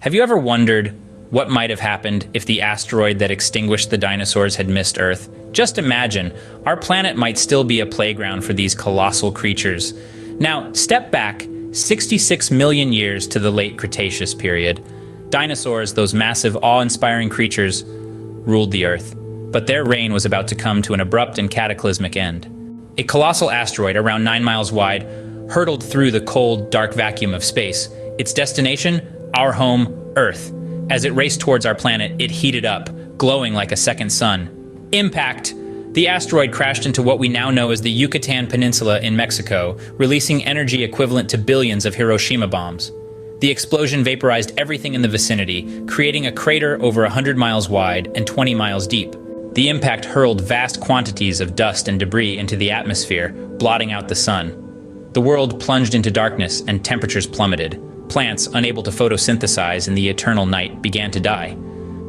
Have you ever wondered what might have happened if the asteroid that extinguished the dinosaurs had missed Earth? Just imagine, our planet might still be a playground for these colossal creatures. Now, step back 66 million years to the late Cretaceous period. Dinosaurs, those massive, awe-inspiring creatures, ruled the Earth. But their reign was about to come to an abrupt and cataclysmic end. A colossal asteroid around 9 miles wide hurtled through the cold, dark vacuum of space. Its destination? Our home, Earth. As it raced towards our planet, it heated up, glowing like a second sun. Impact! The asteroid crashed into what we now know as the Yucatan Peninsula in Mexico, releasing energy equivalent to billions of Hiroshima bombs. The explosion vaporized everything in the vicinity, creating a crater over 100 miles wide and 20 miles deep. The impact hurled vast quantities of dust and debris into the atmosphere, blotting out the sun. The world plunged into darkness and temperatures plummeted. Plants, unable to photosynthesize in the eternal night, began to die.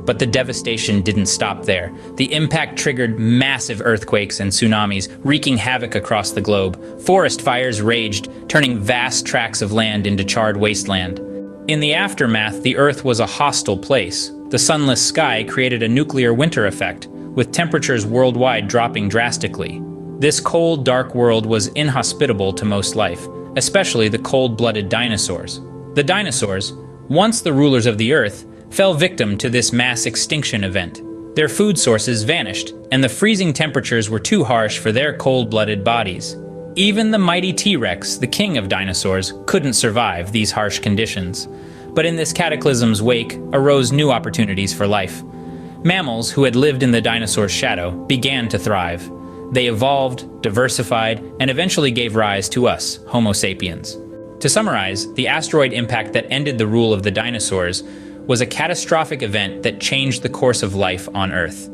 But the devastation didn't stop there. The impact triggered massive earthquakes and tsunamis, wreaking havoc across the globe. Forest fires raged, turning vast tracts of land into charred wasteland. In the aftermath, the Earth was a hostile place. The sunless sky created a nuclear winter effect, with temperatures worldwide dropping drastically. This cold, dark world was inhospitable to most life, especially the cold-blooded dinosaurs. The dinosaurs, once the rulers of the Earth, fell victim to this mass extinction event. Their food sources vanished, and the freezing temperatures were too harsh for their cold-blooded bodies. Even the mighty T-Rex, the king of dinosaurs, couldn't survive these harsh conditions. But in this cataclysm's wake arose new opportunities for life. Mammals who had lived in the dinosaur's shadow began to thrive. They evolved, diversified, and eventually gave rise to us, Homo sapiens. To summarize, the asteroid impact that ended the rule of the dinosaurs was a catastrophic event that changed the course of life on Earth.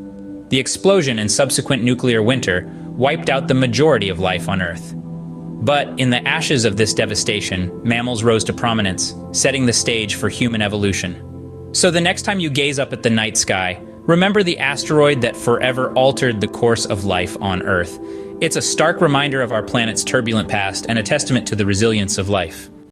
The explosion and subsequent nuclear winter wiped out the majority of life on Earth. But in the ashes of this devastation, mammals rose to prominence, setting the stage for human evolution. So the next time you gaze up at the night sky, remember the asteroid that forever altered the course of life on Earth. It's a stark reminder of our planet's turbulent past and a testament to the resilience of life.